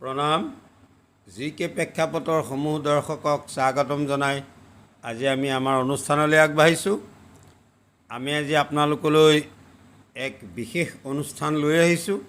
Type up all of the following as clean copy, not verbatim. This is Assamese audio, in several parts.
প্ৰণাম। জি কে প্ৰেক্ষাপটৰ সমূহ দৰ্শকক স্বাগতম জনাই আজি আমি আমাৰ অনুষ্ঠানলৈ আগবাঢ়িছোঁ। আমি আজি আপোনালোকলৈ এক বিশেষ অনুষ্ঠান লৈ আহিছোঁ।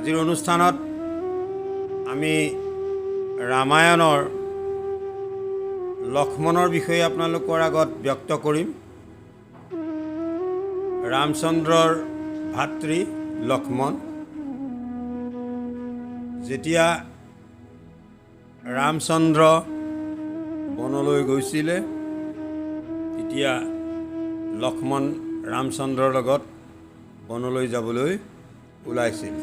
আজিৰ অনুষ্ঠানত আমি ৰামায়ণৰ লক্ষ্মণৰ বিষয়ে আপোনালোকৰ আগত ব্যক্ত কৰিম। ৰামচন্দ্ৰৰ ভাতৃ লক্ষ্মণ যেতিয়া ৰামচন্দ্ৰ বনলৈ গৈছিলে তেতিয়া লক্ষ্মণ ৰামচন্দ্ৰৰ লগত বনলৈ যাবলৈ ওলাইছিল।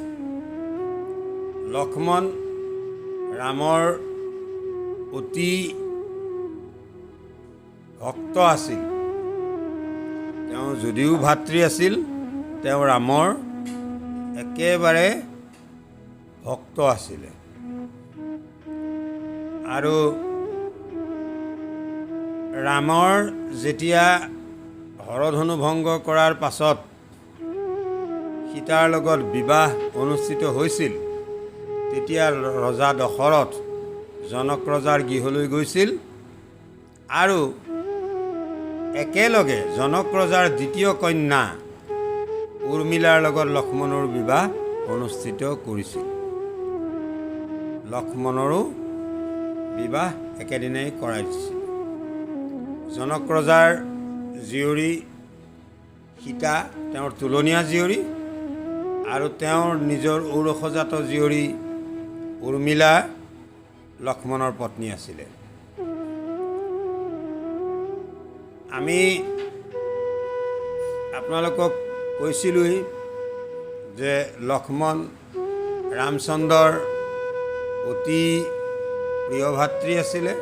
লক্ষ্মণ ৰামৰ অতি ভক্ত আছিল। তেওঁ যদিও ভাতৃ আছিল, তেওঁ ৰামৰ একেবাৰে ভক্ত আছিলে। আৰু ৰামৰ যেতিয়া হৰধনু ভংগ কৰাৰ পাছত সীতাৰ লগত বিবাহ অনুষ্ঠিত হৈছিল, তেতিয়া ৰজা দশৰথ জনক ৰজাৰ গৃহলৈ গৈছিল আৰু একেলগে জনক ৰজাৰ দ্বিতীয় কন্যা উৰ্মিলাৰ লগত লক্ষ্মণৰ বিবাহ অনুষ্ঠিত কৰিছিল। লক্ষ্মণৰো বিবাহ একেদিনাই কৰাই দিছিল। জনক ৰজাৰ জীয়ৰী সীতা তেওঁৰ তুলনীয়া জীয়ৰী আৰু তেওঁৰ নিজৰ ঔৰসজাত জীয়ৰী উৰ্মিলা লক্ষ্মণৰ পত্নী আছিলে। আমি আপোনালোকক কৈছিলোঁই যে লক্ষ্মণ ৰামচন্দ্ৰৰ অতি প্ৰিয় ভাতৃ আছিলে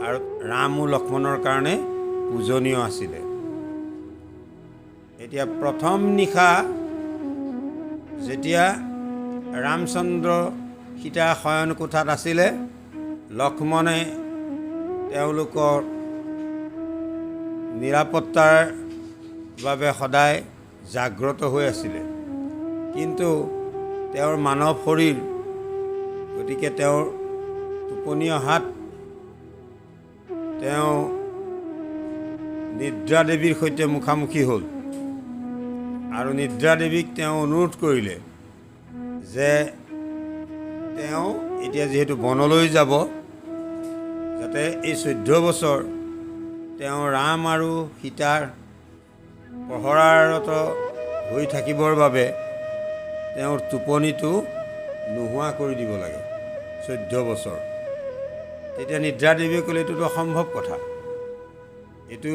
আৰু ৰামো লক্ষ্মণৰ কাৰণে পূজনীয় আছিলে। এতিয়া প্ৰথম নিশা যেতিয়া ৰামচন্দ্ৰ সীতা শয়ন কোঠাত আছিলে, লক্ষ্মণে তেওঁলোকৰ নিৰাপত্তাৰ বাবে সদায় জাগ্ৰত হৈ আছিলে। কিন্তু তেওঁৰ মানৱ শৰীৰ, গতিকে তেওঁৰ টোপনি অহাত তেওঁ নিদ্ৰা দেৱীৰ সৈতে মুখামুখি হ'ল আৰু নিদ্ৰা দেৱীক তেওঁ অনুৰোধ কৰিলে যে তেওঁ এতিয়া যিহেতু বনলৈ যাব, যাতে এই 14 বছৰ তেওঁ ৰাম আৰু সীতাৰ পহৰাৰত হৈ থাকিবৰ বাবে তেওঁৰ টোপনিটো নোহোৱা কৰি দিব লাগে 14 বছৰ। তেতিয়া নিদ্ৰা দেৱীয়ে ক'লে এইটোতো অসম্ভৱ কথা, এইটো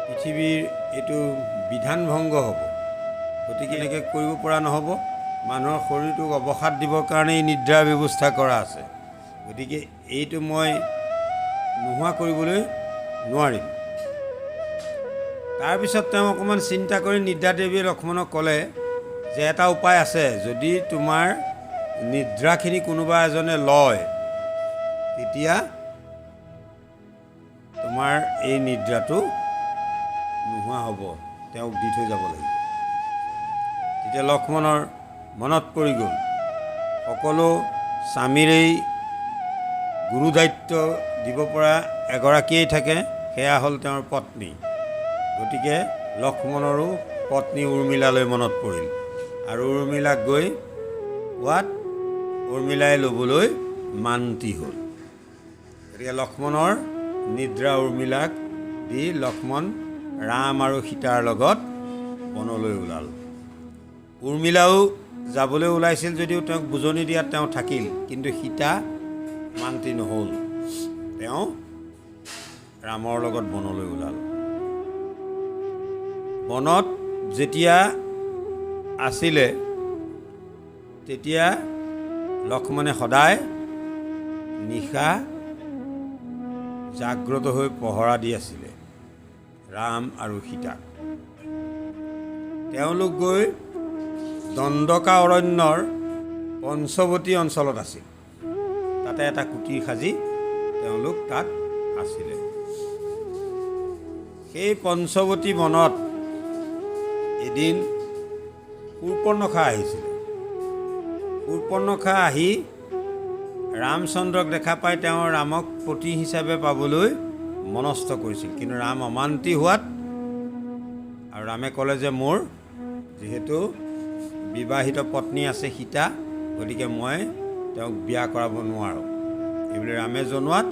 পৃথিৱীৰ এইটো বিধান ভংগ হ'ব, গতিকে এনেকৈ কৰিব পৰা নহ'ব। মানুহৰ শৰীৰটোক অৱসাদ দিবৰ কাৰণে এই নিদ্ৰাৰ ব্যৱস্থা কৰা আছে, গতিকে এইটো মই নোহোৱা কৰিবলৈ নোৱাৰিম। তাৰপিছত তেওঁ অকণমান চিন্তা কৰি নিদ্ৰা দেৱীয়ে লক্ষ্মণক ক'লে যে এটা উপায় আছে, যদি তোমাৰ নিদ্ৰাখিনি কোনোবা এজনে লয় তেতিয়া তোমাৰ এই নিদ্ৰাটো নোহোৱা হ'ব, তেওঁক দি থৈ যাব লাগিব। তেতিয়া লক্ষ্মণৰ মনত পৰি গ'ল সকলো স্বামীৰেই গুৰু দায়িত্ব দিব পৰা এগৰাকীয়েই থাকে, সেয়া হ'ল তেওঁৰ পত্নী। গতিকে লক্ষ্মণৰো পত্নী উৰ্মিলালৈ মনত পৰিল আৰু উৰ্মিলাক গৈ কোৱাত উৰ্মিলাই ল'বলৈ মান্তি হ'ল। গতিকে লক্ষ্মণৰ নিদ্ৰা উৰ্মিলাক দি লক্ষ্মণ ৰাম আৰু সীতাৰ লগত বনলৈ ওলাল। উৰ্মিলাও যাবলৈ ওলাইছিল যদিও তেওঁক বুজনি দিয়াত তেওঁ থাকিল, কিন্তু সীতা মান্তি নহ'ল। তেওঁ ৰামৰ লগত বনলৈ ওলাল। বনত যেতিয়া আছিলে তেতিয়া লক্ষ্মণে সদায় নিশা জাগ্ৰত হৈ পহৰা দি আছিলে ৰাম আৰু সীতাক। তেওঁলোক গৈ দণ্ডকা অৰণ্যৰ পঞ্চৱতী অঞ্চলত আছিল। তাতে এটা কুটিৰ সাজি তেওঁলোক তাত আছিলে। সেই পঞ্চৱতী বনত এদিন শূৰ্পণখা আহিছিলে। শূৰ্পণখা আহি ৰামচন্দ্ৰক দেখা পাই তেওঁ ৰামক পতি হিচাপে পাবলৈ মনস্থ কৰিছিল। কিন্তু ৰাম অমান্তি হোৱাত আৰু ৰামে ক'লে যে মোৰ যিহেতু বিবাহিত পত্নী আছে সীতা, গতিকে মই তেওঁক বিয়া কৰাব নোৱাৰোঁ। এইবুলি ৰামে জনোৱাত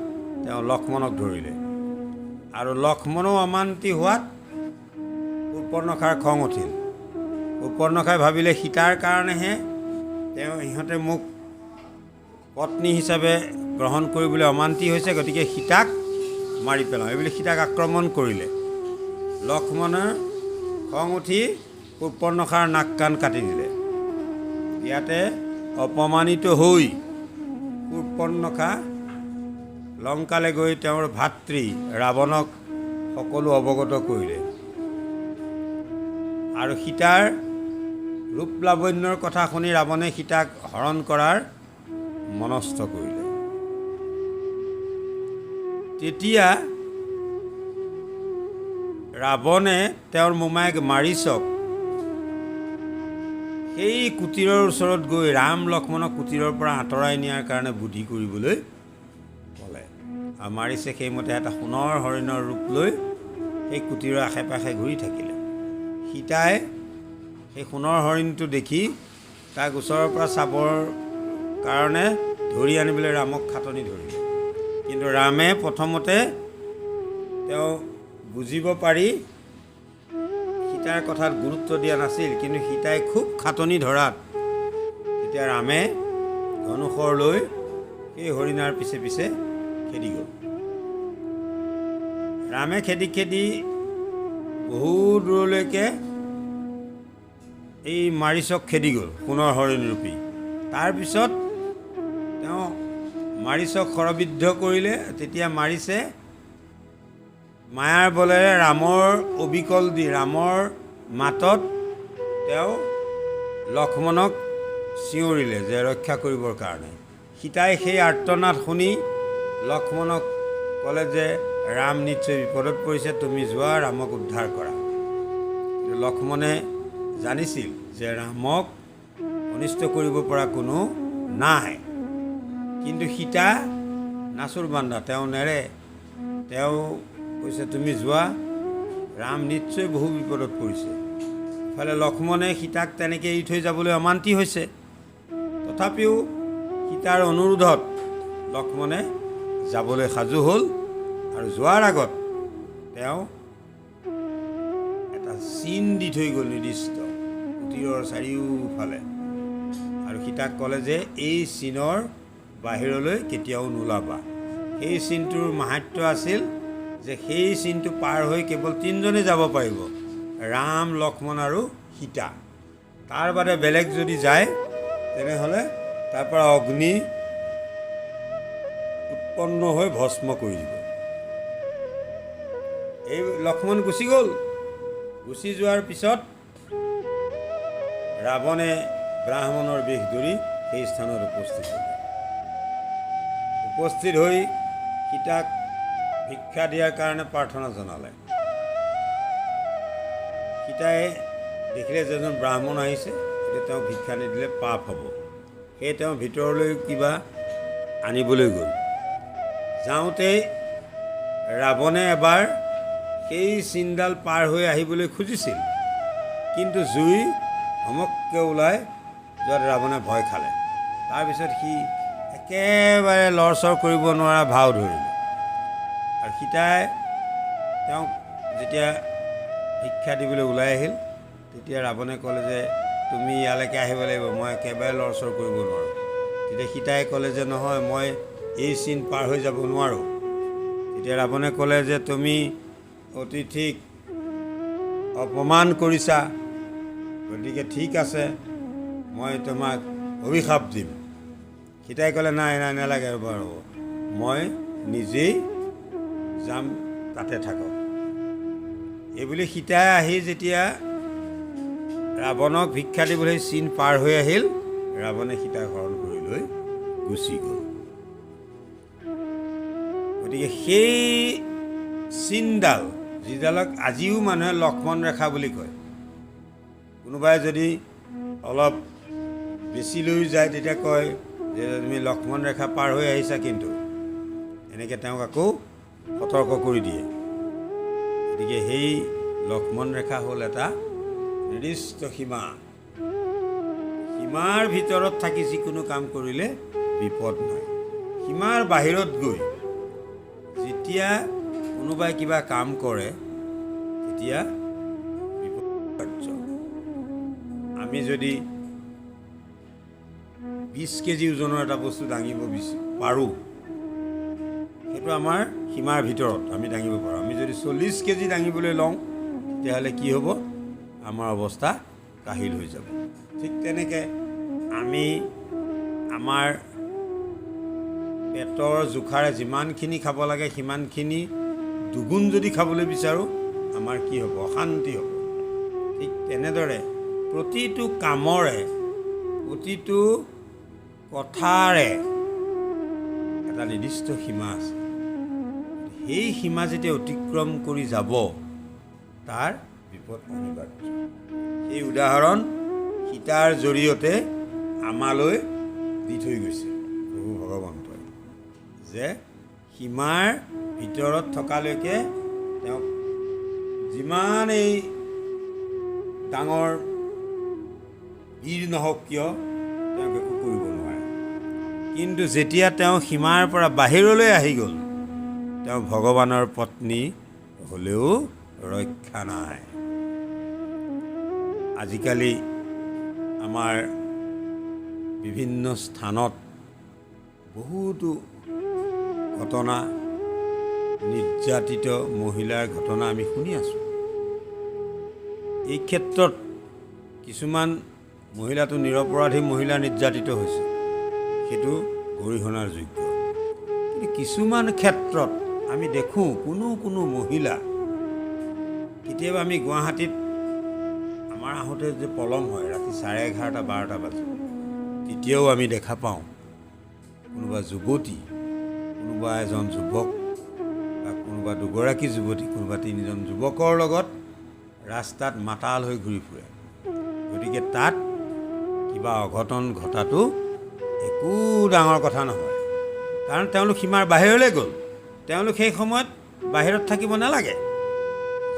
তেওঁ লক্ষ্মণক ধৰিলে। আৰু লক্ষ্মণো অমান্তি হোৱাত শূৰ্পণখাৰ খং উঠিল। শূৰ্পণখাই ভাবিলে সীতাৰ কাৰণেহে ইহঁতে মোক পত্নী হিচাপে গ্ৰহণ কৰিবলৈ অমান্তি হৈছে, গতিকে সীতাক মাৰি পেলাওঁ। এইবুলি সীতাক আক্ৰমণ কৰিলে। লক্ষ্মণৰ খং উঠি শূৰ্পণখাৰ নাক কাণ কাটি দিলে। ইয়াতে অপমানিত হৈ শূৰ্পণখা লংকালৈ গৈ তেওঁৰ ভাতৃ ৰাৱণক সকলো অৱগত কৰিলে আৰু সীতাৰ ৰূপ লাৱণ্যৰ কথা শুনি ৰাৱণে সীতাক হৰণ কৰাৰ মনস্থ কৰিলে। তেতিয়া ৰাৱণে তেওঁৰ মোমায়েক মাৰিচক সেই কুটিৰৰ ওচৰত গৈ ৰাম লক্ষ্মণক কুটিৰৰ পৰা আঁতৰাই নিয়াৰ কাৰণে বুদ্ধি কৰিবলৈ ক'লে। আৰু মাৰিছে সেইমতে এটা সোণৰ হৰিণৰ ৰূপ লৈ সেই কুটিৰৰ আশে পাশে ঘূৰি থাকিলে। সীতাই সেই সোণৰ হৰিণটো দেখি তাক ওচৰৰ পৰা চাবৰ কাৰণে ধৰি আনিবলৈ ৰামক খাটনি ধৰিলে। কিন্তু ৰামে প্ৰথমতে তেওঁ বুজিব পাৰি সীতাৰ কথাত গুৰুত্ব দিয়া নাছিল। কিন্তু সীতাই খুব খাটনি ধৰাত তেতিয়া ৰামে ধনুষৰ লৈ সেই হৰিণাৰ পিছে পিছে খেদি গ'ল। ৰামে খেদি খেদি বহু দূৰলৈকে এই মাৰিচক খেদি গ'ল সোণৰ হৰিণ ৰূপী। তাৰপিছত তেওঁ মাৰিচক শৰবিদ্ধ কৰিলে। তেতিয়া মাৰিছে মায়াৰ বলেৰে ৰামৰ অবিকল দি ৰামৰ মাতত তেওঁ লক্ষ্মণক চিঞৰিলে যে ৰক্ষা কৰিবৰ কাৰণে। সীতাই সেই আৰ্তনাদ শুনি লক্ষ্মণক ক'লে যে ৰাম নিশ্চয় বিপদত পৰিছে, তুমি যোৱা ৰামক উদ্ধাৰ কৰা। কিন্তু লক্ষ্মণে জানিছিল যে ৰামক অনিষ্ট কৰিব পৰা কোনো নাই। কিন্তু সীতা নাচুৰ বান্দা, তেওঁ নেৰে। তেওঁ কৈছে তুমি যোৱা, ৰাম নিশ্চয় বহু বিপদত পৰিছে। ইফালে লক্ষ্মণে সীতাক তেনেকৈ এৰি থৈ যাবলৈ অমান্তি হৈছে। তথাপিও সীতাৰ অনুৰোধত লক্ষ্মণে যাবলৈ সাজু হ'ল। আৰু যোৱাৰ আগত তেওঁ এটা চিন দি থৈ গ'ল নিৰ্দিষ্ট কুটিৰৰ চাৰিওফালে। আৰু সীতাক ক'লে যে এই চিনৰ বাহিৰলৈ কেতিয়াও নোলাবা। সেই চিনটোৰ মাহাত্ম্য আছিল যে সেই চিনটো পাৰ হৈ কেৱল তিনিজনে যাব পাৰিব, ৰাম লক্ষ্মণ আৰু সীতা। তাৰ বাদে বেলেগ যদি যায় তেনেহ'লে তাৰ পৰা অগ্নি উৎপন্ন হৈ ভস্ম কৰি দিব। এই লক্ষ্মণ গুচি গ'ল। গুচি যোৱাৰ পিছত ৰাৱণে ব্ৰাহ্মণৰ বেশ ধৰি সেই স্থানত উপস্থিত হ'ল। উপস্থিত হৈ সীতাক ভিক্ষা দিয়াৰ কাৰণে প্ৰাৰ্থনা জনালে। সীতাই দেখিলে যে এজন ব্ৰাহ্মণ আহিছে, এতিয়া তেওঁ ভিক্ষা নিদিলে পাপ হ'ব। সেয়ে তেওঁ ভিতৰলৈ কিবা আনিবলৈ গ'ল। যাওঁতেই ৰাৱণে এবাৰ সেই চিনডাল পাৰ হৈ আহিবলৈ খুজিছিল, কিন্তু জুই ধমককৈ ওলাই যোৱাত ৰাৱণে ভয় খালে। তাৰপিছত সি একেবাৰে লৰচৰ কৰিব নোৱাৰা ভাও ধৰিলে। আৰু সীতাই তেওঁক যেতিয়া ভিক্ষা দিবলৈ ওলাই আহিল, তেতিয়া ৰাৱণে ক'লে যে তুমি ইয়ালৈকে আহিব লাগিব, মই একেবাৰে লৰচৰ কৰিব নোৱাৰোঁ। তেতিয়া সীতাই ক'লে যে নহয়, মই এই চিন পাৰ হৈ যাব নোৱাৰোঁ। তেতিয়া ৰাৱণে ক'লে যে তুমি অতিথিক অপমান কৰিছা, গতিকে ঠিক আছে, মই তোমাক অভিশাপ দিম। সীতাই ক'লে নাই নাই নালাগে বাৰু, মই নিজেই যাম, তাতে থাকক। এইবুলি সীতাই আহি যেতিয়া ৰাৱণক ভিক্ষা দিবলৈ চীন পাৰ হৈ আহিল, ৰাৱণে সীতাক হৰণ কৰি লৈ গুচি গ'ল। গতিকে সেই চিনডাল, যিডালক আজিও মানুহে লক্ষ্মণ ৰেখা বুলি কয়, কোনোবাই যদি অলপ বেছি লৈ যায় তেতিয়া কয় যে তুমি লক্ষ্মণ ৰেখা পাৰ হৈ আহিছা, কিন্তু এনেকৈ তেওঁক আকৌ সতৰ্ক কৰি দিয়ে। গতিকে সেই লক্ষ্মণ ৰেখা হ'ল এটা নিৰ্দিষ্ট সীমা। সীমাৰ ভিতৰত থাকি যিকোনো কাম কৰিলে বিপদ নাই। সীমাৰ বাহিৰত গৈ যেতিয়া কোনোবাই কিবা কাম কৰে তেতিয়া বিপদ। আমি যদি 20 কেজি ওজনৰ এটা বস্তু দাঙিব পাৰোঁ, সেইটো আমাৰ সীমাৰ ভিতৰত আমি দাঙিব পাৰোঁ। আমি যদি 40 কেজি দাঙিবলৈ লওঁ তেতিয়াহ'লে কি হ'ব? আমাৰ অৱস্থা কাহিল হৈ যাব। ঠিক তেনেকৈ আমি আমাৰ পেটৰ জোখাৰে যিমানখিনি খাব লাগে সিমানখিনি দুগুণ যদি খাবলৈ বিচাৰোঁ, আমাৰ কি হ'ব? অশান্তি হ'ব। ঠিক তেনেদৰে প্ৰতিটো কামৰে, প্ৰতিটো কথাৰে এটা নিৰ্দিষ্ট সীমা আছে। সেই সীমা যেতিয়া অতিক্ৰম কৰি যাব, তাৰ বিপদ অনিবাৰ্য। সেই উদাহৰণ সীতাৰ জৰিয়তে আমালৈ দি থৈ গৈছে প্ৰভু ভগৱন্তই, যে সীমাৰ ভিতৰত থকালৈকে তেওঁক যিমান এই ডাঙৰ বীৰ নহওক কিয় তেওঁক একো কৰিব নোৱাৰে। কিন্তু যেতিয়া তেওঁ সীমাৰ পৰা বাহিৰলৈ আহি গ'ল, তেওঁ ভগৱানৰ পত্নী হ'লেও ৰক্ষা নাই। আজিকালি আমাৰ বিভিন্ন স্থানত বহুতো ঘটনা, নিৰ্যাতিত মহিলাৰ ঘটনা আমি শুনি আছোঁ। এই ক্ষেত্ৰত কিছুমান মহিলাটো নিৰপৰাধী মহিলা নিৰ্যাতিত হৈছে, সেইটো গৰিহণাৰ যোগ্য। কিন্তু কিছুমান ক্ষেত্ৰত আমি দেখোঁ কোনো মহিলা, কেতিয়াবা আমি গুৱাহাটীত আমাৰ আহোঁতে যে পলম হয়, ৰাতি 11:30-12টা বাজে, তেতিয়াও আমি দেখা পাওঁ কোনোবা যুৱতী, কোনোবা এজন যুৱক বা কোনোবা দুগৰাকী যুৱতী, কোনোবা 3জন যুৱকৰ লগত ৰাস্তাত মাতাল হৈ ঘূৰি ফুৰে। গতিকে তাত কিবা অঘটন ঘটাটো একো ডাঙৰ কথা নহয়, কাৰণ তেওঁলোক সীমাৰ বাহিৰলৈ গ'ল। তেওঁলোক সেই সময়ত বাহিৰত থাকিব নালাগে।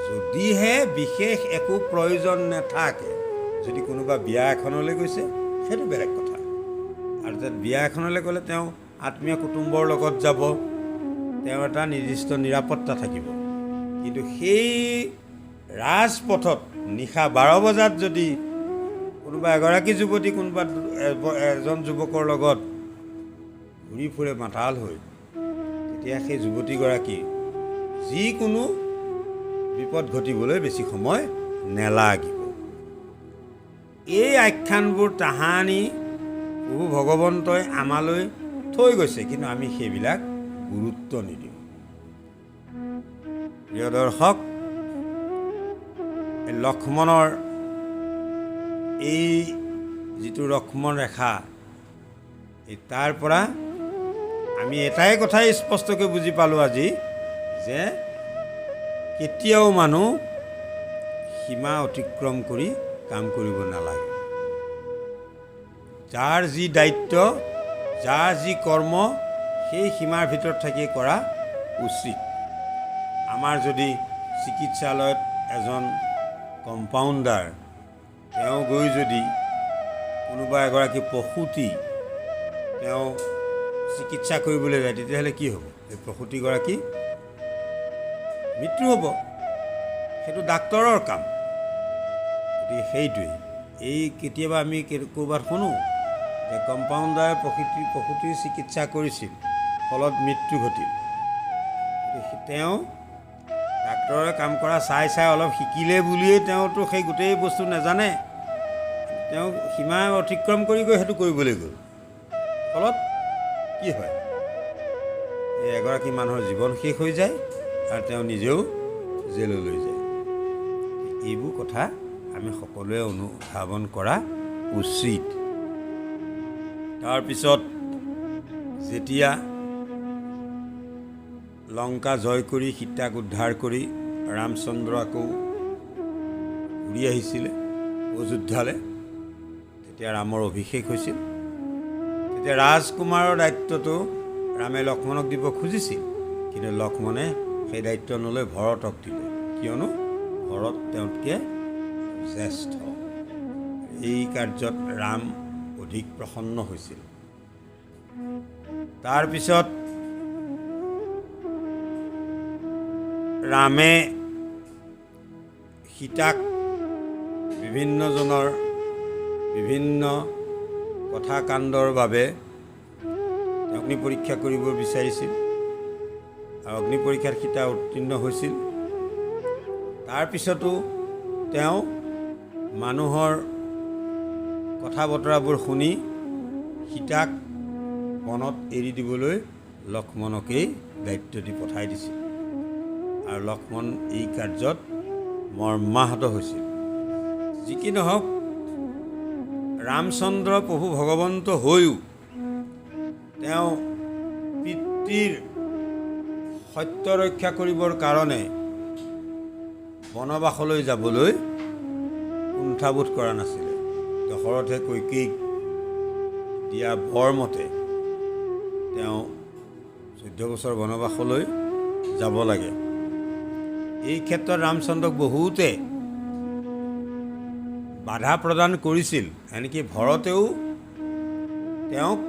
যদিহে বিশেষ একো প্ৰয়োজন নাথাকে, যদি কোনোবা বিয়া এখনলৈ গৈছে, সেইটো বেলেগ কথা। আৰু তাত বিয়া এখনলৈ গ'লে তেওঁ আত্মীয় কুটুম্বৰ লগত যাব, তেওঁ এটা নিৰ্দিষ্ট নিৰাপত্তা থাকিব। কিন্তু সেই ৰাজপথত নিশা 12 বজাত যদি কোনোবা এগৰাকী যুৱতী কোনোবা এজন যুৱকৰ লগত ঘূৰি ফুৰে মাতাল হৈ, তেতিয়া সেই যুৱতীগৰাকী যিকোনো বিপদ ঘটিবলৈ বেছি সময় নেলাগিব। এই আখ্যানবোৰ তাহানি প্ৰভু ভগৱন্তই আমালৈ থৈ গৈছে, কিন্তু আমি সেইবিলাক গুৰুত্ব নিদিওঁ। প্ৰিয় দৰ্শক, লক্ষ্মণৰ এই যিটো লক্ষ্মণ ৰেখা, তাৰ পৰা আমি এটাই কথাই স্পষ্টকৈ বুজি পালোঁ আজি, যে কেতিয়াও মানুহ সীমা অতিক্ৰম কৰি কাম কৰিব নালাগে। যাৰ যি দায়িত্ব, যাৰ যি কৰ্ম, সেই সীমাৰ ভিতৰত থাকি কৰা উচিত। আমাৰ যদি চিকিৎসালয়ত এজন কম্পাউণ্ডাৰ, তেওঁ গৈ যদি কোনোবা এগৰাকী প্ৰসূতি তেওঁ চিকিৎসা কৰিবলৈ যায়, তেতিয়াহ'লে কি হ'ব? এই প্ৰসূতিগৰাকী মৃত্যু হ'ব। সেইটো ডাক্তৰৰ কাম। গতিকে সেইটোৱেই। এই কেতিয়াবা আমি ক'ৰবাত শুনো যে কম্পাউণ্ডাৰে প্ৰসূতিৰ চিকিৎসা কৰিছিল, ফলত মৃত্যু ঘটিল। তেওঁ ডাক্তৰে কাম কৰা চাই অলপ শিকিলে বুলিয়েই তেওঁতো সেই গোটেই বস্তু নাজানে। তেওঁ সীমা অতিক্ৰম কৰি গৈ সেইটো কৰিবলৈ গ'ল। ফলত কি হয়? এই এগৰাকী মানুহৰ জীৱন শেষ হৈ যায় আৰু তেওঁ নিজেও জেললৈ যায়। এইবোৰ কথা আমি সকলোৱে অনুধাৱন কৰা উচিত। তাৰপিছত যেতিয়া লংকা জয় কৰি সীতাক উদ্ধাৰ কৰি ৰামচন্দ্ৰ আকৌ ঘূৰি আহিছিলে অযোধ্যালৈ, তেতিয়া ৰামৰ অভিষেক হৈছিল। তেতিয়া ৰাজকুমাৰৰ দায়িত্বটো ৰামে লক্ষ্মণক দিব খুজিছিল, কিন্তু লক্ষ্মণে সেই দায়িত্ব নলৈ ভৰতক দিলে, কিয়নো ভৰত তেওঁতকৈ জ্যেষ্ঠ। এই কাৰ্যত ৰাম অধিক প্ৰসন্ন হৈছিল। তাৰপিছত ৰামে সীতাক বিভিন্নজনৰ বিভিন্ন কথা কাণ্ডৰ বাবে অগ্নি পৰীক্ষা কৰিব বিচাৰিছিল, আৰু অগ্নি পৰীক্ষাত সীতা উত্তীৰ্ণ হৈছিল। তাৰপিছতো তেওঁ মানুহৰ কথা বতৰাবোৰ শুনি সীতাক বনত এৰি দিবলৈ লক্ষ্মণকেই দায়িত্ব দি পঠাই দিছিল, আৰু লক্ষ্মণ এই কাৰ্যত মৰ্মাহত হৈছিল। যি কি নহওক, ৰামচন্দ্ৰ প্ৰভু ভগৱন্ত হৈও তেওঁ পিতৃৰ সত্য ৰক্ষা কৰিবৰ কাৰণে বনবাসলৈ যাবলৈ কুণ্ঠাবোধ কৰা নাছিলে। দশৰথে কৈকেয়ীক দিয়া বৰ মতে তেওঁ 14 বছৰ বনবাসলৈ যাব লাগে। এই ক্ষেত্ৰত ৰামচন্দ্ৰক বহুতে বাধা প্ৰদান কৰিছিল, এনেকৈ ভৰতেও তেওঁক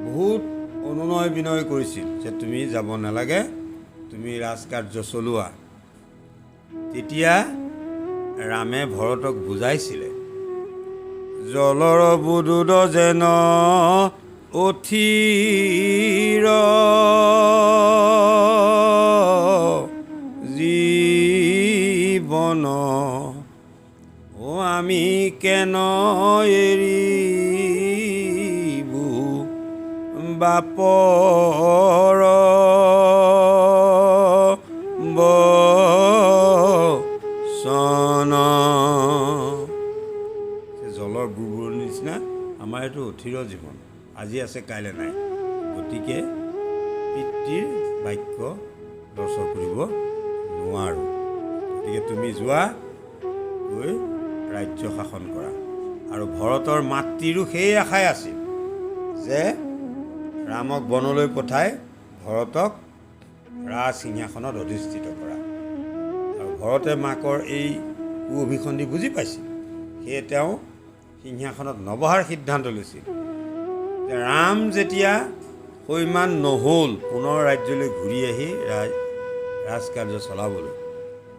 বহুত অনুনয় বিনয় কৰিছিল যে তুমি যাব নালাগে, তুমি ৰাজকাৰ্য চলোৱা। তেতিয়া ৰামে ভৰতক বুজাইছিলে, জলৰ বুদুদ যেন অথিৰ জীৱন, আমি কেন এৰিবো বাপৰ বচন। জলৰ বুৰবুৰৰ নিচিনা আমাৰ এইটো অথিৰ জীৱন, আজি আছে কাইলৈ নাই। গতিকে পিতৃৰ বাক্য লৰচৰ কৰিব নোৱাৰোঁ। গতিকে তুমি যোৱা, গৈ ৰাজ্য শাসন কৰা। আৰু ভৰতৰ মাতৃৰো সেই আশাই আছিল যে ৰামক বনলৈ পঠাই ভৰতক ৰাজসিংহাসনত অধিষ্ঠিত কৰা। আৰু ভৰতে মাকৰ এই কু অভিসন্ধি বুজি পাইছিল, সেয়ে তেওঁ সিংহাসনত নবহাৰ সিদ্ধান্ত লৈছিল। ৰাম যেতিয়া সৈমান নহ'ল পুনৰ ৰাজ্যলৈ ঘূৰি আহি ৰাজকাৰ্য চলাবলৈ,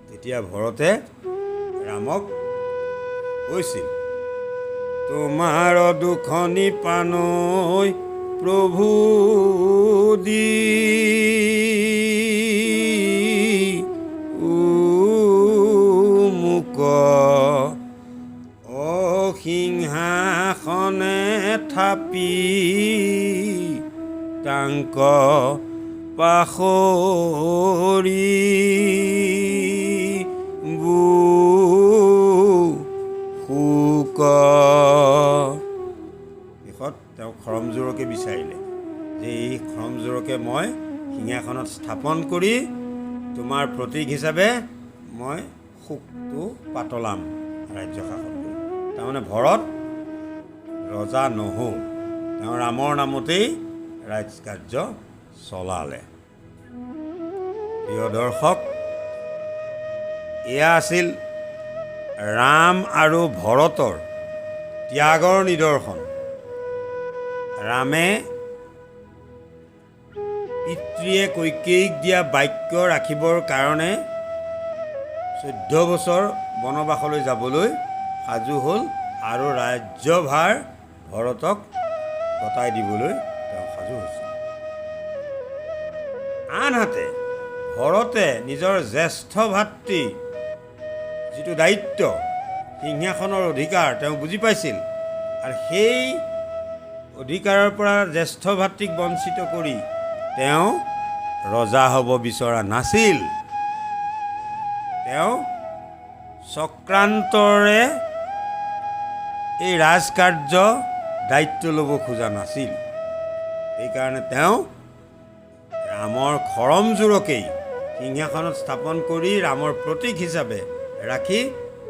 তেতিয়া ভৰতে ৰামক কৈছিল, তোমাৰ দুখনি পানৈ প্ৰভু দি মোক অসিংহাসনে থাপি তাংক পাখৰি শোক। শেষত তেওঁ খৰমজোৰকে বিচাৰিলে যে এই খৰমজোৰকে মই সিংহাসনত স্থাপন কৰি তোমাৰ প্ৰতীক হিচাপে মই শোকটো পাতলাম ৰাজ্য শাসন কৰি। তাৰমানে ভৰত ৰজা নহ'ল, তেওঁ ৰামৰ নামতেই ৰাজকাৰ্য চলালে। প্ৰিয় দৰ্শক, এয়া আছিল ৰাম আৰু ভৰতৰ ত্যাগৰ নিদৰ্শন। ৰামে পিতৃয়ে কৈকেয়ীক দিয়া বাক্য ৰাখিবৰ কাৰণে 14 বছৰ বনবাসলৈ যাবলৈ সাজু হ'ল, আৰু ৰাজ্যভাৰ ভৰতক গতাই দিবলৈ তেওঁ সাজু হৈছিল। আনহাতে ভৰতে নিজৰ জ্যেষ্ঠ ভাতৃ যিটো দায়িত্ব, সিংহাসনৰ অধিকাৰ তেওঁ বুজি পাইছিল, আৰু সেই অধিকাৰৰ পৰা জ্যেষ্ঠ ভাতৃক বঞ্চিত কৰি তেওঁ ৰজা হ'ব বিচৰা নাছিল। তেওঁ চক্ৰান্তৰে এই ৰাজকাৰ্য দায়িত্ব ল'ব খোজা নাছিল। সেইকাৰণে তেওঁ ৰামৰ খৰমজোৰকেই সিংহাসনত স্থাপন কৰি ৰামৰ প্ৰতীক হিচাপে ৰাখি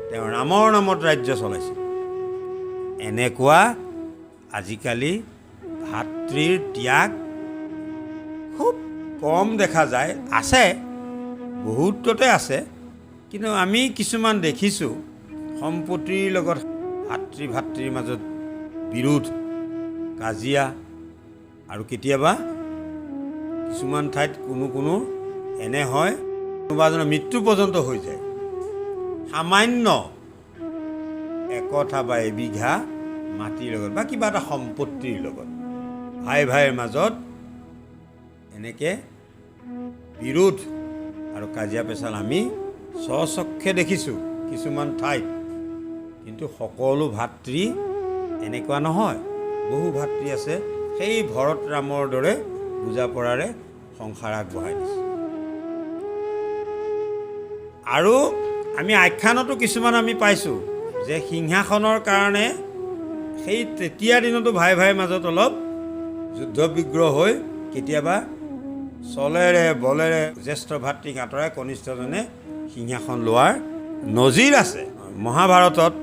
তেওঁ ৰামৰ নামত ৰাজ্য চলাইছিল। এনেকুৱা আজিকালি ভাতৃৰ ত্যাগ খুব কম দেখা যায়। আছে, বহুততে আছে, কিন্তু আমি কিছুমান দেখিছোঁ সম্পত্তিৰ লগত ভাতৃৰ মাজত বিৰোধ, কাজিয়া, আৰু কেতিয়াবা কিছুমান ঠাইত কোনো এনে হয় কোনোবা এজনৰ মৃত্যু পৰ্যন্ত হৈ যায়। সামান্য একঠা বা এবিঘা মাটিৰ লগত বা কিবা এটা সম্পত্তিৰ লগত ভাইৰ মাজত এনেকৈ বিৰোধ আৰু কাজিয়া পেচাল আমি স্বচক্ষে দেখিছোঁ কিছুমান ঠাইত। কিন্তু সকলো ভাতৃ এনেকুৱা নহয়। বহু ভাতৃ আছে সেই ভৰত ৰামৰ দৰে বুজাপৰাৰে সংসাৰ আগবঢ়াই দিছে। আৰু আমি আখ্যানতো কিছুমান আমি পাইছোঁ যে সিংহাসনৰ কাৰণে সেই তেতিয়া দিনতো ভাইৰ মাজত অলপ যুদ্ধ বিগ্ৰহ হৈ কেতিয়াবা চলেৰে বলেৰে জ্যেষ্ঠ ভাতৃক আঁতৰাই কনিষ্ঠজনে সিংহাসন লোৱাৰ নজিৰ আছে। মহাভাৰতত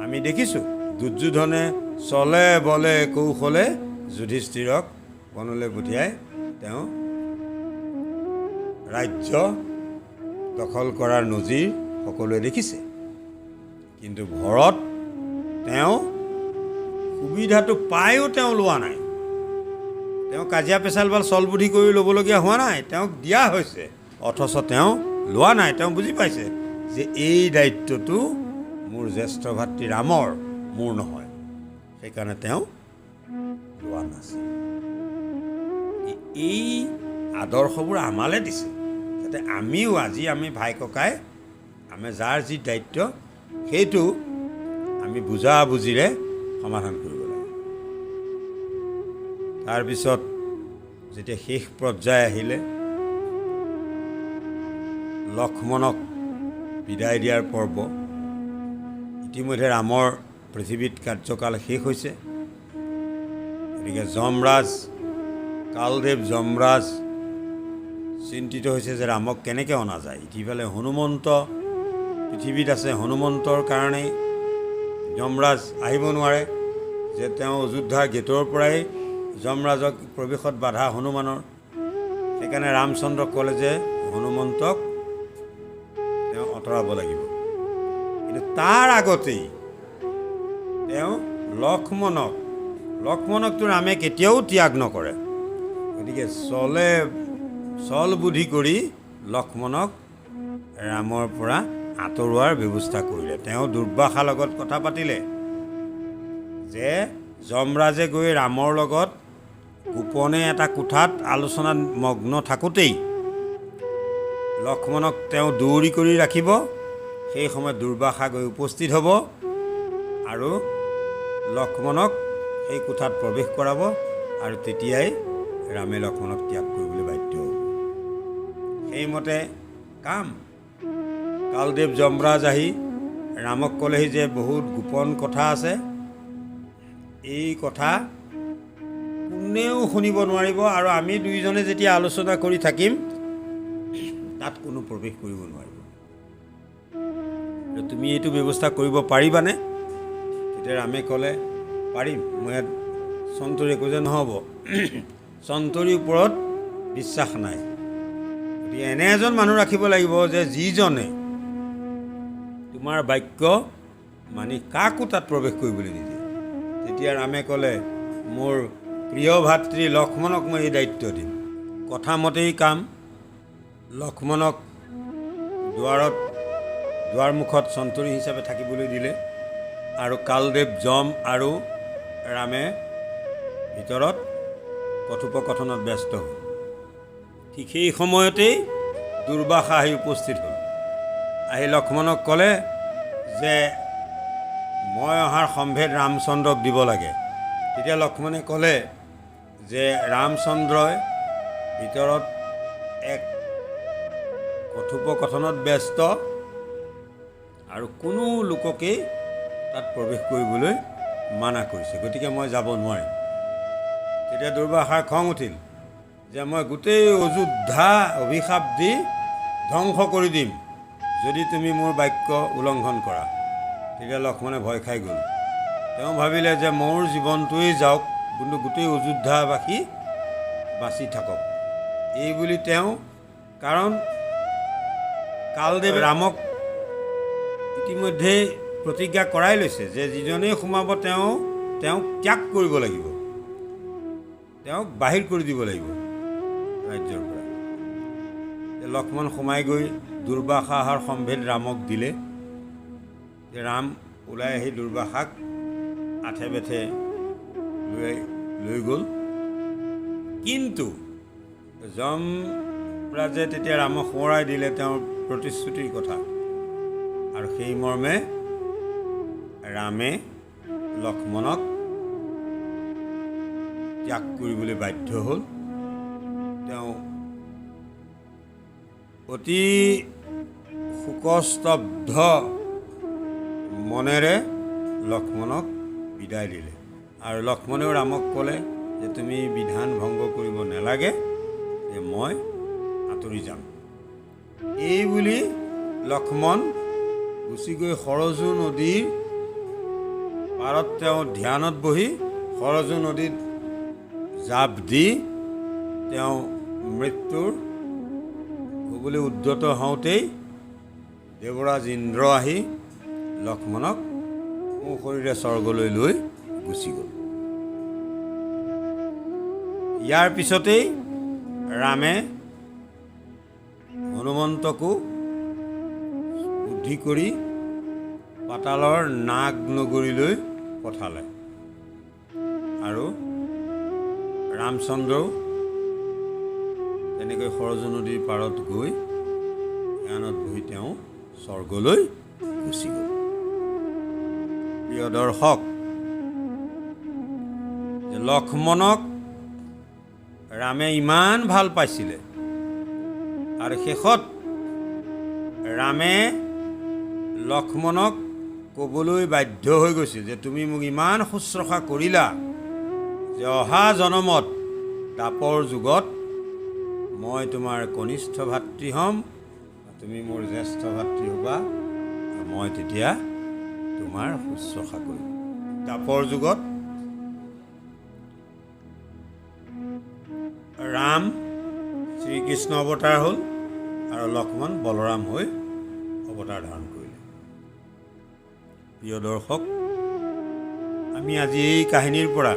আমি দেখিছোঁ দুৰ্যোধনে চলে বলে কৌশলে যুধিষ্ঠিৰক বনলৈ পঠিয়াই তেওঁ ৰাজ্য দখল কৰাৰ নজিৰ সকলোৱে দেখিছে। কিন্তু ভৰত তেওঁ সুবিধাটো পায়ো তেওঁ লোৱা নাই। তেওঁ কাজিয়া পেচাল বা চল বুদ্ধি কৰি ল'বলগীয়া হোৱা নাই, তেওঁক দিয়া হৈছে, অথচ তেওঁ লোৱা নাই। তেওঁ বুজি পাইছে যে এই দায়িত্বটো মোৰ জ্যেষ্ঠ ভাতৃ ৰামৰ, মোৰ নহয়। সেইকাৰণে তেওঁ লোৱা নাছিল। এই আদৰ্শবোৰ আমালৈ দিছে যাতে আমিও আজি আমি ভাই ককাই আমি যাৰ যি দায়িত্ব সেইটো আমি বুজাবুজিৰে সমাধান কৰিব লাগে। তাৰপিছত যেতিয়া শেষ পৰ্যায় আহিলে লক্ষ্মণক বিদায় দিয়াৰ পৰ্ব, ইতিমধ্যে ৰামৰ পৃথিৱীত কাৰ্যকাল শেষ হৈছে। গতিকে যমৰাজ কালদেৱ যমৰাজ চিন্তিত হৈছে যে ৰামক কেনেকৈ অনা যায়। ইতিফালে হনুমন্ত পৃথিৱীত আছে, হনুমন্তৰ কাৰণেই যমৰাজ আহিব নোৱাৰে, যে তেওঁ অযোধ্যাৰ গেটৰ পৰাই যমৰাজক প্ৰৱেশত বাধা হনুমানৰ। সেইকাৰণে ৰামচন্দ্ৰক ক'লে যে হনুমন্তক তেওঁ আঁতৰাব লাগিব। কিন্তু তাৰ আগতেই তেওঁ লক্ষ্মণকতো ৰামে কেতিয়াও ত্যাগ নকৰে। গতিকে চল বুদ্ধি কৰি লক্ষ্মণক ৰামৰ পৰা আঁতৰোৱাৰ ব্যৱস্থা কৰিলে। তেওঁ দুৰ্বাসাৰ লগত কথা পাতিলে যে যমৰাজে গৈ ৰামৰ লগত গোপনে এটা কোঠাত আলোচনাত মগ্ন থাকোঁতেই লক্ষ্মণক তেওঁ দৌৰি কৰি ৰাখিব। সেই সময়ত দুৰ্বাসা গৈ উপস্থিত হ'ব আৰু লক্ষ্মণক সেই কোঠাত প্ৰৱেশ কৰাব, আৰু তেতিয়াই ৰামে লক্ষ্মণক ত্যাগ কৰিবলৈ বাধ্য হ'ব। সেইমতে কাম। কালদেৱ যমৰাজ আহি ৰামক ক'লেহি যে বহুত গোপন কথা আছে, এই কথা কোনেও শুনিব নোৱাৰিব, আৰু আমি দুইজনে যেতিয়া আলোচনা কৰি থাকিম তাত কোনো প্ৰৱেশ কৰিব নোৱাৰিব। তুমি এইটো ব্যৱস্থা কৰিব পাৰিবানে? তেতিয়া ৰামে ক'লে পাৰিম। মই ইয়াত চন্তৰীয়ে কৈছে নহ'ব, চন্তৰীৰ ওপৰত বিশ্বাস নাই। গতিকে এনে এজন মানুহ ৰাখিব লাগিব যে যিজনে তোমাৰ বাক্য মানি কাকো তাত প্ৰৱেশ কৰিবলৈ নিদিয়ে। তেতিয়া ৰামে ক'লে মোৰ প্ৰিয় ভাতৃ লক্ষ্মণক মই এই দায়িত্ব দিম। কথামতেই কাম। লক্ষ্মণক দুৱাৰমুখত চন্তৰী হিচাপে থাকিবলৈ দিলে, আৰু কালদেৱ যম আৰু ৰামে ভিতৰত কথোপকথনত ব্যস্ত হ'ল। ঠিক সেই সময়তেই দুৰ্বাসা আহি উপস্থিত হ'ল। আহি লক্ষ্মণক ক'লে যে মই অহাৰ সম্ভেদ ৰামচন্দ্ৰক দিব লাগে। তেতিয়া লক্ষ্মণে ক'লে যে ৰামচন্দ্ৰই ভিতৰত এক কথোপকথনত ব্যস্ত, আৰু কোনো লোককেই তাত প্ৰৱেশ কৰিবলৈ মানা কৰিছে, গতিকে মই যাব নোৱাৰিম। তেতিয়া দুৰ্বাসাৰ খং উঠিল যে মই গোটেই অযোধ্যা অভিশাপ দি ধ্বংস কৰি দিম যদি তুমি মোৰ বাক্য উলংঘন কৰা। তেতিয়া লক্ষ্মণে ভয় খাই গ'ল। তেওঁ ভাবিলে যে মোৰ জীৱনটোৱেই যাওক, কিন্তু গোটেই অযোধ্যাবাসী বাচি থাকক। এই বুলি তেওঁ, কাৰণ কালদেৱে ৰামক ইতিমধ্যেই প্ৰতিজ্ঞা কৰাই লৈছে যে যিজনেই সোমাব তেওঁক ত্যাগ কৰিব লাগিব, তেওঁক বাহিৰ কৰি দিব লাগিব ৰাজ্যৰ পৰা। লক্ষ্মণ সোমাই গৈ দুৰ্বাসাৰ সম্ভেদ ৰামক দিলে। ৰাম ওলাই আহি দুৰ্বাসাক আঠে বেঠে লৈ গ'ল। কিন্তু যমৰাজে তেতিয়া ৰামক সোঁৱৰাই দিলে তেওঁৰ প্ৰতিশ্ৰুতিৰ কথা, আৰু সেই মৰ্মে ৰামে লক্ষ্মণক ত্যাগ কৰিবলৈ বাধ্য হ'ল। তেওঁ অতি শোকস্তব্ধ মনেৰে লক্ষ্মণক বিদায় দিলে। আৰু লক্ষ্মণেও ৰামক ক'লে যে তুমি বিধান ভংগ কৰিব নালাগে, যে মই আঁতৰি যাম। এই বুলি লক্ষ্মণ গুচি গৈ সৰজু নদীৰ পাৰত তেওঁ ধ্যানত বহি সৰজু নদীত জাপ দি তেওঁ মৃত্যুৰ হ'বলৈ উদ্যত হওঁতেই দেৱৰাজ ইন্দ্ৰ আহি লক্ষ্মণক সোঁশৰীৰে স্বৰ্গলৈ লৈ গুচি গ'ল। ইয়াৰ পিছতেই ৰামে হনুমন্তকো বুদ্ধি কৰি পাতালৰ নাগ নগৰীলৈ পঠালে, আৰু ৰামচন্দ্ৰও তেনেকৈ সৰজু নদীৰ পাৰত গৈ ধ্যানত বহি তেওঁ স্বৰ্গলৈ গুচি গ'ল। প্ৰিয় দৰ্শক, লক্ষ্মণক ৰামে ইমান ভাল পাইছিলে, আৰু শেষত ৰামে লক্ষ্মণক ক'বলৈ বাধ্য হৈ গৈছিল যে তুমি মোক ইমান শুশ্ৰূষা কৰিলা যে অহা জনমত দাপৰ যুগত মই তোমাৰ কনিষ্ঠ ভাতৃ হ'ম, তুমি মোৰ জ্যেষ্ঠ ভাতৃ হ'বা, মই তেতিয়া তোমাৰ শুশ্ৰূষা কৰিম। দাপৰ যুগত ৰাম শ্ৰীকৃষ্ণ অৱতাৰ হ'ল, আৰু লক্ষ্মণ বলৰাম হৈ অৱতাৰ ধাৰণ কৰিলে। প্ৰিয় দৰ্শক, আমি আজি এই কাহিনীৰ পৰা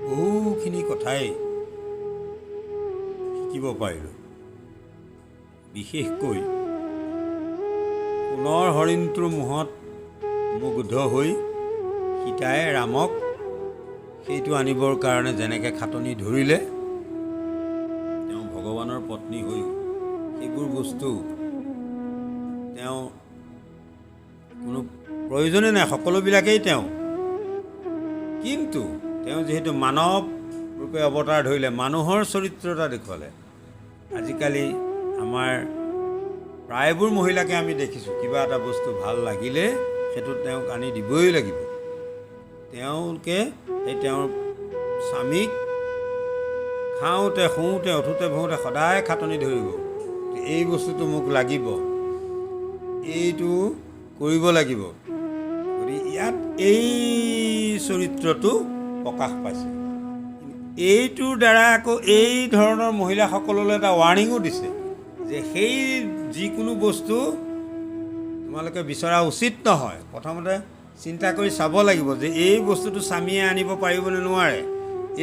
বহুখিনি কথাই শিকিব পাৰিলোঁ। বিশেষকৈ সোণৰ হৰিণটোৰ মোহত মুগ্ধ হৈ সীতাই ৰামক সেইটো আনিবৰ কাৰণে যেনেকৈ খাটনি ধৰিলে, তেওঁ ভগৱানৰ পত্নী হৈ সেইবোৰ বস্তু তেওঁ কোনো প্ৰয়োজনেই নাই, সকলোবিলাকেই তেওঁ। কিন্তু তেওঁ যিহেতু মানৱ ৰূপে অৱতাৰ ধৰিলে, মানুহৰ চৰিত্ৰ এটা দেখুৱালে। আজিকালি আমাৰ প্ৰায়বোৰ মহিলাকে আমি দেখিছোঁ, কিবা এটা বস্তু ভাল লাগিলে সেইটো তেওঁক আনি দিবই লাগিব। তেওঁলোকে সেই তেওঁৰ স্বামীক খাওঁতে শুওঁতে উঠোঁতে বহোঁতে সদায় খাটনি ধৰিব, এই বস্তুটো মোক লাগিব, এইটো কৰিব লাগিব। গতিকে ইয়াত এই চৰিত্ৰটো প্ৰকাশ পাইছে। এইটোৰ দ্বাৰা আকৌ এই ধৰণৰ মহিলাসকললৈ এটা ৱাৰ্ণিঙো দিছে যে সেই যিকোনো বস্তু তোমালোকে বিচৰা উচিত নহয়। প্ৰথমতে চিন্তা কৰি চাব লাগিব যে এই বস্তুটো স্বামীয়ে আনিব পাৰিবনে নোৱাৰে,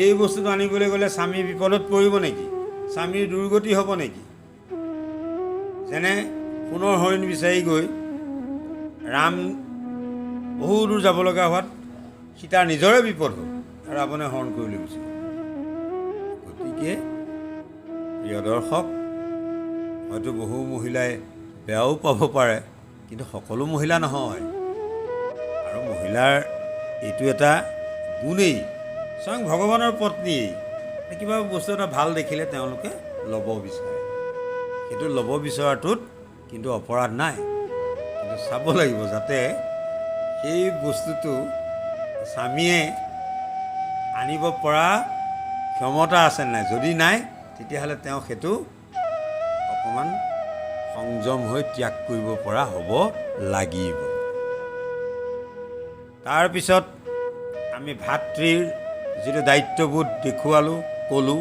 এই বস্তুটো আনিবলৈ গ'লে স্বামী বিপদত পৰিব নেকি, স্বামীৰ দুৰ্গতি হ'ব নেকি। যেনে সোণৰ হৰিণ বিচাৰি গৈ ৰাম বহু দূৰ যাব লগা হোৱাত সীতাৰ নিজৰে বিপদ হ'ল, ৰাৱণে হৰণ কৰি লৈ গুচি গ'ল। গতিকে প্ৰিয় দৰ্শক, হয়তো বহু মহিলাই বেয়াও পাব পাৰে, কিন্তু সকলো মহিলা নহয়। আৰু মহিলাৰ এইটো এটা গুণেই, স্বয়ং ভগৱানৰ পত্নীয়েই কিবা বস্তু এটা ভাল দেখিলে তেওঁলোকে ল'ব বিচাৰে। সেইটো ল'ব বিচৰাটোত কিন্তু অপৰাধ নাই। কিন্তু চাব লাগিব যাতে সেই বস্তুটো স্বামীয়ে আনিব পৰা ক্ষমতা আছে নাই। যদি নাই তেতিয়াহ'লে তেওঁ সেইটো অকণমান সংযম হৈ ত্যাগ কৰিব পৰা হ'ব লাগিব। তাৰপিছত আমি ভাতৃৰ যিটো দায়িত্ববোধ দেখুৱালোঁ, ক'লোঁ,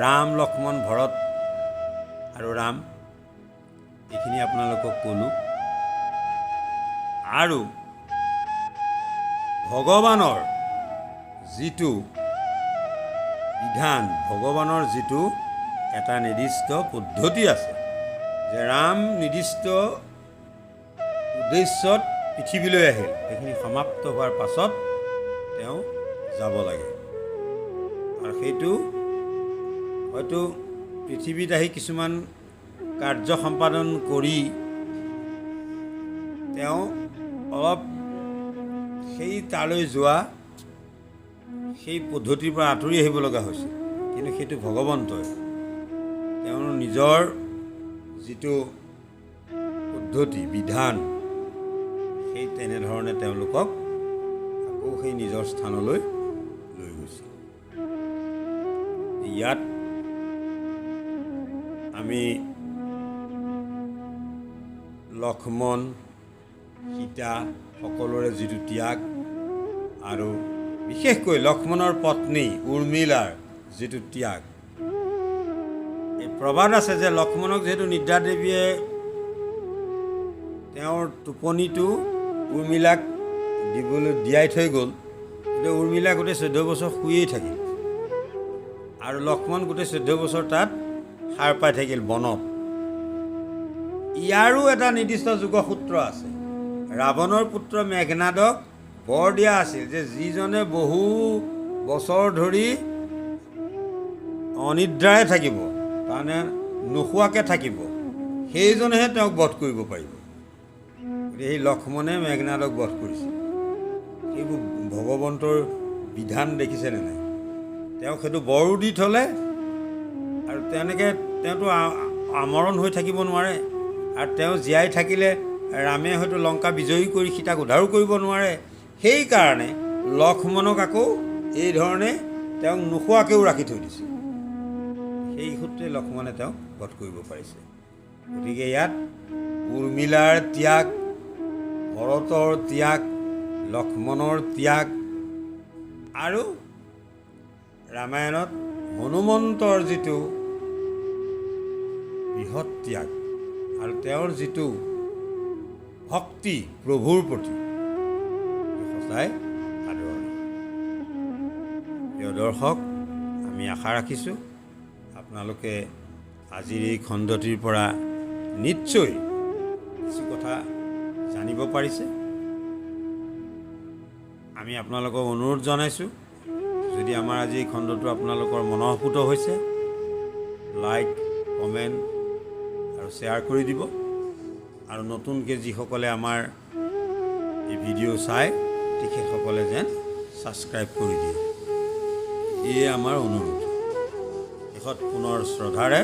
ৰাম, লক্ষ্মণ, ভৰত আৰু ৰাম, এইখিনি আপোনালোকক ক'লোঁ। আৰু ভগৱানৰ যিটো বিধান, ভগৱানৰ যিটো এটা নিৰ্দিষ্ট পদ্ধতি আছে যে ৰাম নিৰ্দিষ্ট উদ্দেশ্যত পৃথিৱীলৈ আহিল, সেইখিনি সমাপ্ত হোৱাৰ পাছত তেওঁ যাব লাগে। আৰু সেইটো হয়তো পৃথিৱীত আহি কিছুমান কাৰ্য সম্পাদন কৰি তেওঁ অলপ সেই তালৈ যোৱা সেই পদ্ধতিৰ পৰা আঁতৰি আহিব লগা হৈছে। কিন্তু সেইটো ভগৱন্তই তেওঁৰ নিজৰ যিটো পদ্ধতি, বিধান, সেই তেনেধৰণে তেওঁলোকক আকৌ সেই নিজৰ স্থানলৈ লৈ গৈছে। ইয়াত আমি লক্ষ্মণ, সীতা সকলোৰে যিটো ত্যাগ আৰু বিশেষকৈ লক্ষ্মণৰ পত্নী উৰ্মিলাৰ যিটো ত্যাগ, এই প্ৰবাদ আছে যে লক্ষ্মণক যিহেতু নিদ্ৰা দেৱীয়ে তেওঁৰ টোপনিটো উৰ্মিলাক দিয়াই থৈ গ'ল, কিন্তু উৰ্মিলা গোটেই 14 বছৰ শুয়েই থাকিল আৰু লক্ষ্মণ গোটেই 14 বছৰ তাত সাৰ পাই থাকিল বনত। ইয়াৰো এটা নিৰ্দিষ্ট যোগসূত্ৰ আছে। ৰাৱণৰ পুত্ৰ মেঘনাদক বৰ দিয়া আছিল যে যিজনে বহু বছৰ ধৰি অনিদ্ৰাৰে থাকিব, তাৰমানে নোখোৱাকৈ থাকিব, সেইজনেহে তেওঁক বধ কৰিব পাৰিব। গতিকে সেই লক্ষ্মণে মেঘনাদক বধ কৰিছিল। সেইবোৰ ভগৱন্তৰ বিধান দেখিছেনে নাই? তেওঁক সেইটো বৰো দি থ'লে আৰু তেনেকৈ তেওঁতো আমৰণ হৈ থাকিব নোৱাৰে। আৰু তেওঁ জীয়াই থাকিলে ৰামে হয়তো লংকা বিজয়ী কৰি সীতাক উদ্ধাৰো কৰিব নোৱাৰে। সেইকাৰণে লক্ষ্মণক আকৌ এই ধৰণে তেওঁক নোখোৱাকৈও ৰাখি থৈ দিছে। সেই সূত্ৰে লক্ষ্মণে তেওঁক বধ কৰিব পাৰিছে। গতিকে ইয়াত উৰ্মিলাৰ ত্যাগ, ভৰতৰ ত্যাগ, লক্ষ্মণৰ ত্যাগ আৰু ৰামায়ণত হনুমন্তৰ যিটো বৃহৎ ত্যাগ আৰু তেওঁৰ যিটো ভক্তি প্ৰভুৰ প্ৰতি, সঁচাই আদৰণীয়। প্ৰিয় দৰ্শক, আমি আশা ৰাখিছোঁ আপোনালোকে আজিৰ এই খণ্ডটিৰ পৰা নিশ্চয় কিছু কথা জানিব পাৰিছে। আমি আপোনালোকক অনুৰোধ জনাইছোঁ, যদি আমাৰ আজি এই খণ্ডটো আপোনালোকৰ মনঃপুত হৈছে, লাইক, কমেণ্ট আৰু শ্বেয়াৰ কৰি দিব। আৰু নতুনকৈ যিসকলে আমাৰ এই ভিডিঅ' চায় তেখেতসকলে যেন ছাবস্ক্ৰাইব কৰি দিয়ে, এয়ে আমাৰ অনুৰোধ। শেষত পুনৰ শ্ৰদ্ধাৰে